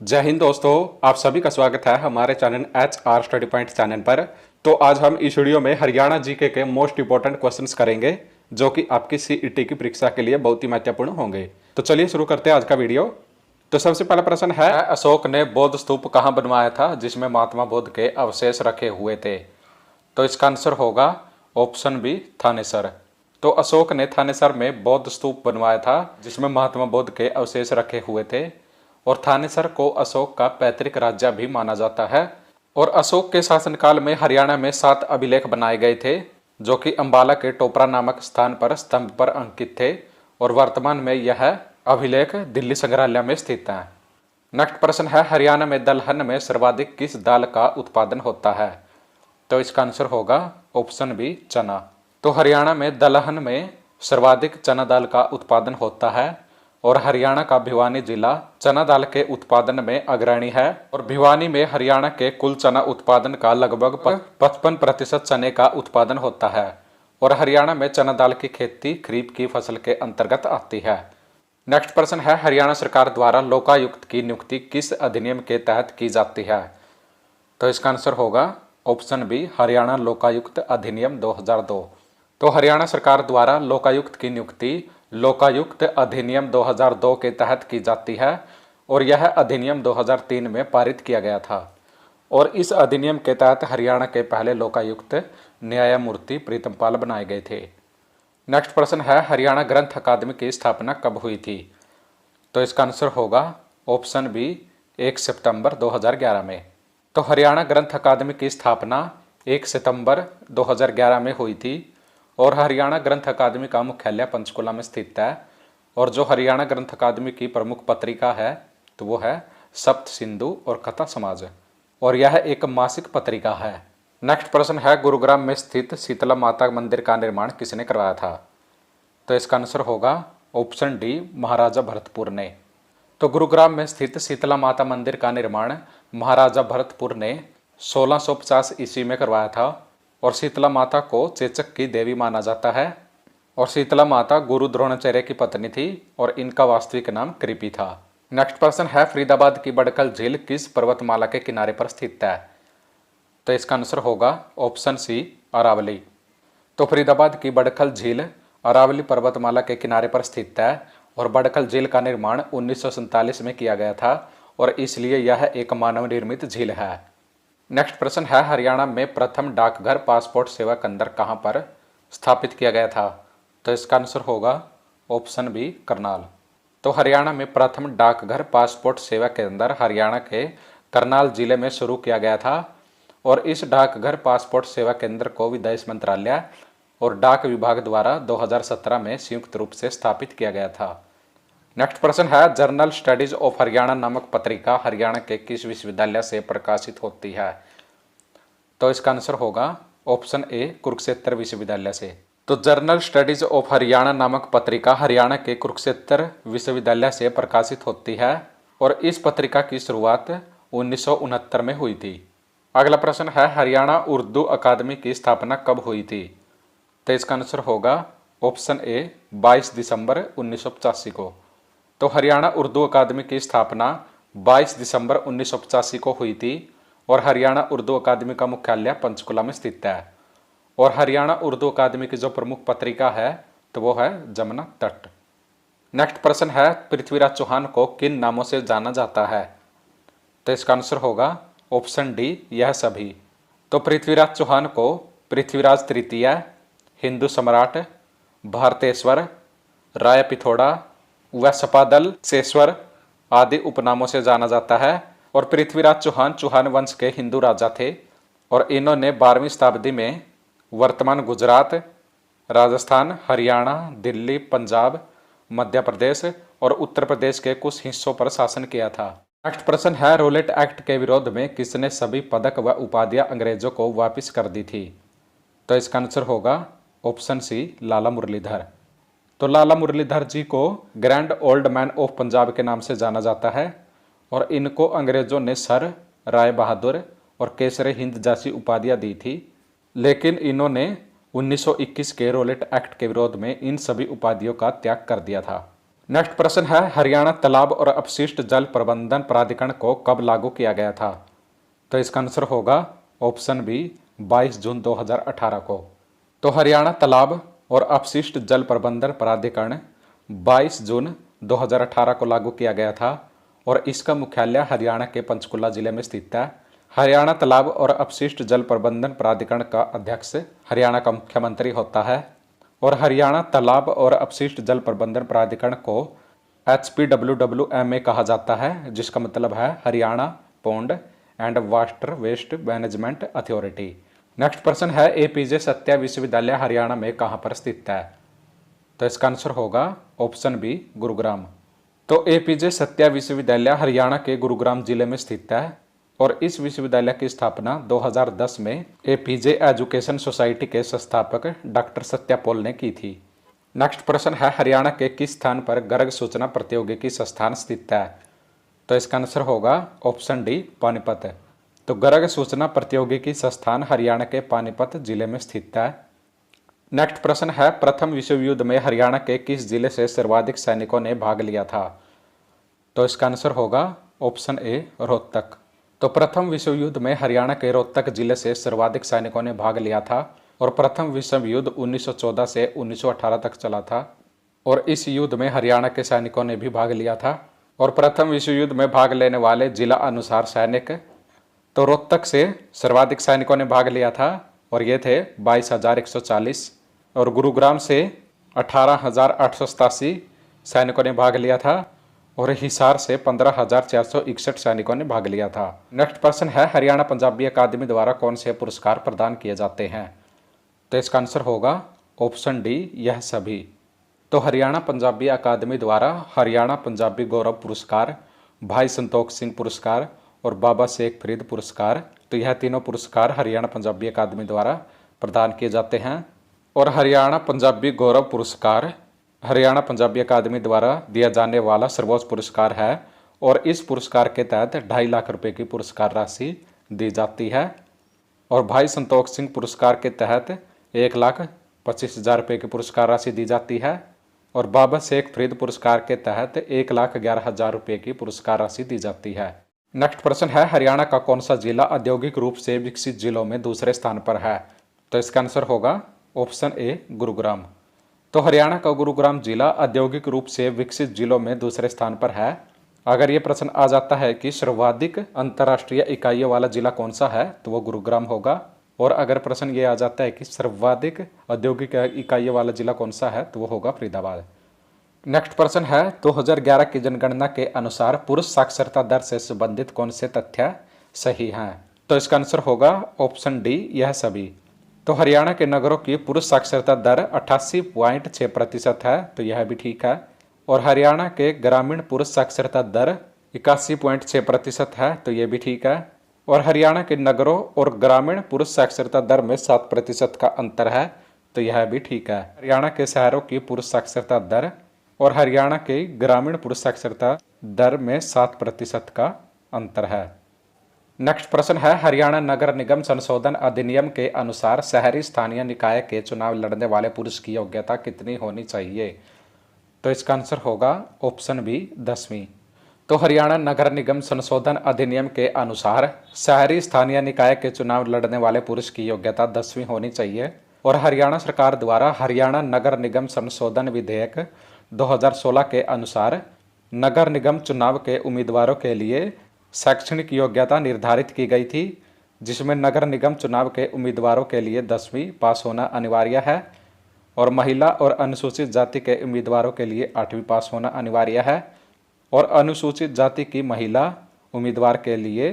जय हिंद दोस्तों, आप सभी का स्वागत है हमारे channel HR study point channel पर। तो आज हम इस वीडियो में हरियाणा जीके के मोस्ट इंपॉर्टेंट क्वेश्चंस करेंगे जो कि आपकी CET की परीक्षा के लिए बहुत ही महत्वपूर्ण होंगे। तो चलिए शुरू करते हैं आज का वीडियो। तो सबसे पहला प्रश्न है, अशोक ने बौद्ध स्तूप कहाँ बनवाया था जिसमें महात्मा बुद्ध के अवशेष रखे हुए थे? तो इसका आंसर होगा ऑप्शन बी, थानेसर। तो अशोक ने थानेसर में बौद्ध स्तूप बनवाया था जिसमें महात्मा बुद्ध के अवशेष रखे हुए थे। और थानेसर को अशोक का पैतृक राज्य भी माना जाता है। और अशोक के शासनकाल में हरियाणा में 7 अभिलेख बनाए गए थे जो कि अंबाला के टोपरा नामक स्थान पर स्तंभ पर अंकित थे। और वर्तमान में यह अभिलेख दिल्ली संग्रहालय में स्थित है। नेक्स्ट प्रश्न है, हरियाणा में दलहन में सर्वाधिक किस दाल का उत्पादन होता है? तो इसका आंसर होगा ऑप्शन बी, चना। तो हरियाणा में दलहन में सर्वाधिक चना दाल का उत्पादन होता है। और हरियाणा का भिवानी जिला चना दाल के उत्पादन में अग्रणी है। और भिवानी में हरियाणा के कुल चना उत्पादन का लगभग 55% चने का उत्पादन होता है। और हरियाणा में चना दाल की खेती खरीफ की फसल के अंतर्गत आती है। नेक्स्ट प्रश्न है, हरियाणा सरकार द्वारा लोकायुक्त की नियुक्ति किस अधिनियम के तहत की जाती है? तो इसका आंसर होगा ऑप्शन बी, हरियाणा लोकायुक्त अधिनियम 2002। तो हरियाणा सरकार द्वारा लोकायुक्त की नियुक्ति लोकायुक्त अधिनियम 2002 के तहत की जाती है। और यह अधिनियम 2003 में पारित किया गया था। और इस अधिनियम के तहत हरियाणा के पहले लोकायुक्त न्यायमूर्ति प्रीतमपाल बनाए गए थे। नेक्स्ट प्रश्न है, हरियाणा ग्रंथ अकादमी की स्थापना कब हुई थी? तो इसका आंसर होगा ऑप्शन बी, 1 सितंबर 2011 में। तो हरियाणा ग्रंथ अकादमी की स्थापना 1 सितंबर 2011 में हुई थी। और हरियाणा ग्रंथ अकादमी का मुख्यालय पंचकुला में स्थित है। और जो हरियाणा ग्रंथ अकादमी की प्रमुख पत्रिका है तो वो है सप्त सिंधु और कथा समाज। और यह एक मासिक पत्रिका है। नेक्स्ट प्रश्न है, गुरुग्राम में स्थित शीतला माता मंदिर का निर्माण किसने करवाया था? तो इसका आंसर होगा ऑप्शन डी, महाराजा भरतपुर ने। तो गुरुग्राम में स्थित शीतला माता मंदिर का निर्माण महाराजा भरतपुर ने 1650 ईस्वी में करवाया था। और शीतला माता को चेचक की देवी माना जाता है। और शीतला माता गुरु द्रोणाचार्य की पत्नी थी और इनका वास्तविक नाम कृपि था। नेक्स्ट प्रश्न है, फरीदाबाद की बड़खल झील किस पर्वतमाला के किनारे पर स्थित है? तो इसका आंसर होगा ऑप्शन सी, अरावली। तो फरीदाबाद की बड़खल झील अरावली पर्वतमाला के किनारे पर स्थित है। और बड़खल झील का निर्माण 1947 में किया गया था और इसलिए यह एक मानव निर्मित झील है। नेक्स्ट प्रश्न है, हरियाणा में प्रथम डाकघर पासपोर्ट सेवा केंद्र कहां पर स्थापित किया गया था? तो इसका आंसर होगा ऑप्शन बी, करनाल। तो हरियाणा में प्रथम डाकघर पासपोर्ट सेवा केंद्र हरियाणा के करनाल जिले में शुरू किया गया था। और इस डाकघर पासपोर्ट सेवा केंद्र को विदेश मंत्रालय और डाक विभाग द्वारा 2017 में संयुक्त रूप से स्थापित किया गया था। नेक्स्ट प्रश्न है, जर्नल स्टडीज ऑफ हरियाणा नामक पत्रिका हरियाणा के किस विश्वविद्यालय से प्रकाशित होती है? तो इसका आंसर होगा ऑप्शन ए, कुरुक्षेत्र विश्वविद्यालय से। तो जर्नल स्टडीज ऑफ हरियाणा नामक पत्रिका हरियाणा के कुरुक्षेत्र विश्वविद्यालय से प्रकाशित होती है। और इस पत्रिका की शुरुआत 1969 में हुई थी। अगला प्रश्न है, हरियाणा उर्दू अकादमी की स्थापना कब हुई थी? तो इसका आंसर होगा ऑप्शन ए, 22 दिसंबर 1985 को। तो हरियाणा उर्दू अकादमी की स्थापना 22 दिसंबर 1985 को हुई थी। और हरियाणा उर्दू अकादमी का मुख्यालय पंचकुला में स्थित है। और हरियाणा उर्दू अकादमी की जो प्रमुख पत्रिका है तो वो है जमुना तट। नेक्स्ट प्रश्न है, पृथ्वीराज चौहान को किन नामों से जाना जाता है? तो इसका आंसर होगा ऑप्शन डी, यह सभी। तो पृथ्वीराज चौहान को पृथ्वीराज तृतीय, हिंदू सम्राट, भारतेश्वर, राय पिथौड़ा व सपादल सेश्वर आदि उपनामों से जाना जाता है। और पृथ्वीराज चौहान चौहान वंश के हिंदू राजा थे। और इन्होंने 12वीं शताब्दी में वर्तमान गुजरात, राजस्थान, हरियाणा, दिल्ली, पंजाब, मध्य प्रदेश और उत्तर प्रदेश के कुछ हिस्सों पर शासन किया था। नेक्स्ट प्रश्न है, रोलेट एक्ट के विरोध में किसने सभी पदक व उपाधियां अंग्रेजों को वापस कर दी थी? तो इसका आंसर होगा ऑप्शन सी, लाला मुरलीधर। तो लाला मुरलीधर जी को grand old man of Punjab के नाम से जाना जाता है। और इनको अंग्रेजों ने सर, राय बहादुर और केसरे हिंद जैसी उपाधियां दी थी। लेकिन इन्होंने 1921 के रोलेट एक्ट के विरोध में इन सभी उपाधियों का त्याग कर दिया था। नेक्स्ट प्रश्न है हरियाणा तालाब और अपशिष्ट जल प्रबंधन प्राधिकरण को कब लागू किया गया था? तो इसका आंसर होगा ऑप्शन बी 22 जून 2018 को। तो हरियाणा तालाब और अपशिष्ट जल प्रबंधन प्राधिकरण 22 जून 2018 को लागू किया गया था और इसका मुख्यालय हरियाणा के पंचकुला जिले में स्थित है। हरियाणा तालाब और अपशिष्ट जल प्रबंधन प्राधिकरण का अध्यक्ष हरियाणा का मुख्यमंत्री होता है और हरियाणा तालाब और अपशिष्ट जल प्रबंधन प्राधिकरण को HPWWMA कहा जाता है, जिसका मतलब है Haryana pond and water waste management authority. Next प्रश्न है APJ सत्या विश्वविद्यालय हरियाणा में कहाँ पर स्थित है? तो इसका आंसर होगा ऑप्शन बी गुरुग्राम। तो APJ सत्या विश्वविद्यालय हरियाणा के गुरुग्राम जिले में स्थित है और इस विश्वविद्यालय की स्थापना 2010 में APJ एजुकेशन सोसाइटी के संस्थापक डॉक्टर सत्या पॉल ने की थी। नेक्स्ट प्रश्न है हरियाणा के किस स्थान पर गर्ग सूचना प्रौद्योगिकी संस्थान स्थित है? तो इसका आंसर होगा ऑप्शन डी पानीपत। तो गर्ग सूचना प्रौद्योगिकी संस्थान हरियाणा के पानीपत जिले में स्थित है। नेक्स्ट प्रश्न है प्रथम विश्व युद्ध में हरियाणा के किस जिले से सर्वाधिक सैनिकों ने भाग लिया था? तो इसका आंसर होगा ऑप्शन ए रोहतक। तो प्रथम विश्व युद्ध में हरियाणा के रोहतक जिले से सर्वाधिक सैनिकों ने भाग लिया था और प्रथम विश्व युद्ध 1914 से 1918 तक चला था और इस युद्ध में हरियाणा के सैनिकों ने भी भाग लिया था। और प्रथम विश्व युद्ध में भाग लेने वाले जिला अनुसार सैनिक, तो रोहतक से सर्वाधिक सैनिकों ने भाग लिया था और ये थे 22,140 और गुरुग्राम से 18,887 सैनिकों ने भाग लिया था और हिसार से 15,461 सैनिकों ने भाग लिया था। नेक्स्ट प्रश्न है हरियाणा पंजाबी अकादमी द्वारा कौन से पुरस्कार प्रदान किए जाते हैं? तो इसका आंसर होगा ऑप्शन डी यह सभी। तो हरियाणा पंजाबी अकादमी द्वारा हरियाणा पंजाबी गौरव पुरस्कार, भाई संतोख सिंह पुरस्कार और बाबा शेख फरीद पुरस्कार, तो यह तीनों पुरस्कार हरियाणा पंजाबी अकादमी द्वारा प्रदान किए जाते हैं। और हरियाणा पंजाबी गौरव पुरस्कार हरियाणा पंजाबी अकादमी द्वारा दिया जाने वाला सर्वोच्च पुरस्कार है और इस पुरस्कार के तहत 2.5 लाख रुपए की पुरस्कार राशि दी जाती है। और भाई संतोख सिंह पुरस्कार के तहत 1,25,000 रुपये की पुरस्कार राशि दी जाती है और बाबा शेख फरीद पुरस्कार के तहत 1,11,000 रुपये की पुरस्कार राशि दी जाती है। नेक्स्ट प्रश्न है हरियाणा का कौन सा जिला औद्योगिक रूप से विकसित जिलों में दूसरे स्थान पर है? तो इसका आंसर होगा ऑप्शन ए गुरुग्राम। तो हरियाणा का गुरुग्राम जिला औद्योगिक रूप से विकसित जिलों में दूसरे स्थान पर है। अगर ये प्रश्न आ जाता है कि सर्वाधिक अंतर्राष्ट्रीय इकाइयों वाला जिला कौन सा है, तो वो गुरुग्राम होगा। और अगर प्रश्न ये आ जाता है कि सर्वाधिक औद्योगिक इकाइयों वाला जिला कौन सा है, तो वो होगा फरीदाबाद। नेक्स्ट प्रश्न है 2011 की जनगणना के अनुसार पुरुष साक्षरता दर से संबंधित कौन से तथ्य सही हैं? तो इसका आंसर होगा ऑप्शन डी यह सभी। तो हरियाणा के नगरों की पुरुष साक्षरता दर 88.6% है, तो यह भी ठीक है। और हरियाणा के ग्रामीण पुरुष साक्षरता दर 81.6% है, तो यह भी ठीक है। और हरियाणा के नगरों और ग्रामीण पुरुष साक्षरता दर में 7% का अंतर है, तो यह भी ठीक है। हरियाणा के शहरों की पुरुष साक्षरता दर और हरियाणा के ग्रामीण पुरुष साक्षरता दर में 7% का अंतर है। नेक्स्ट प्रश्न है हरियाणा नगर निगम संशोधन अधिनियम के अनुसार शहरी स्थानीय निकाय के चुनाव लड़ने वाले पुरुष की योग्यता कितनी होनी चाहिए? तो इसका आंसर होगा ऑप्शन बी 10वीं। तो हरियाणा नगर निगम संशोधन अधिनियम के अनुसार शहरी स्थानीय निकाय के चुनाव लड़ने वाले पुरुष की योग्यता 10वीं होनी चाहिए। और हरियाणा सरकार द्वारा हरियाणा नगर निगम संशोधन विधेयक 2016 के अनुसार नगर निगम चुनाव के उम्मीदवारों के लिए शैक्षणिक योग्यता निर्धारित की गई थी, जिसमें नगर निगम चुनाव के उम्मीदवारों के लिए 10वीं पास होना अनिवार्य है और महिला और अनुसूचित जाति के उम्मीदवारों के लिए 8वीं पास होना अनिवार्य है और अनुसूचित जाति की महिला उम्मीदवार के लिए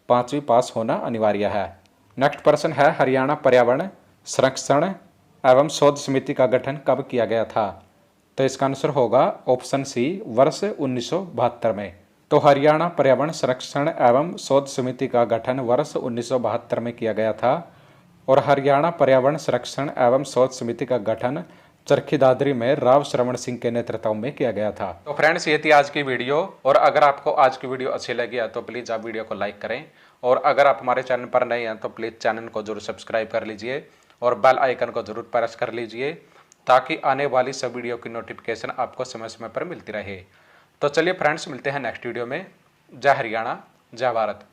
5वीं पास होना अनिवार्य है। नेक्स्ट प्रश्न है हरियाणा पर्यावरण संरक्षण एवं शोध समिति का गठन कब किया गया था? तो इसका आंसर होगा ऑप्शन सी वर्ष 1972 में। तो हरियाणा पर्यावरण संरक्षण एवं शोध समिति का गठन वर्ष 1972 में किया गया था और हरियाणा पर्यावरण संरक्षण एवं शोध समिति का गठन चरखी दादरी में राव श्रवण सिंह के नेतृत्व में किया गया था। तो फ्रेंड्स ये थी आज की वीडियो और अगर आपको आज की वीडियो अच्छी लगी है तो प्लीज़ आप वीडियो को लाइक करें और अगर आप हमारे चैनल पर नए हैं तो प्लीज़ चैनल को जरूर सब्सक्राइब कर लीजिए और बेल आइकन को जरूर प्रेस कर लीजिए ताकि आने वाली सब वीडियो की नोटिफिकेशन आपको समय समय पर मिलती रहे। तो चलिए फ्रेंड्स, मिलते हैं नेक्स्ट वीडियो में। जय हरियाणा, जय भारत।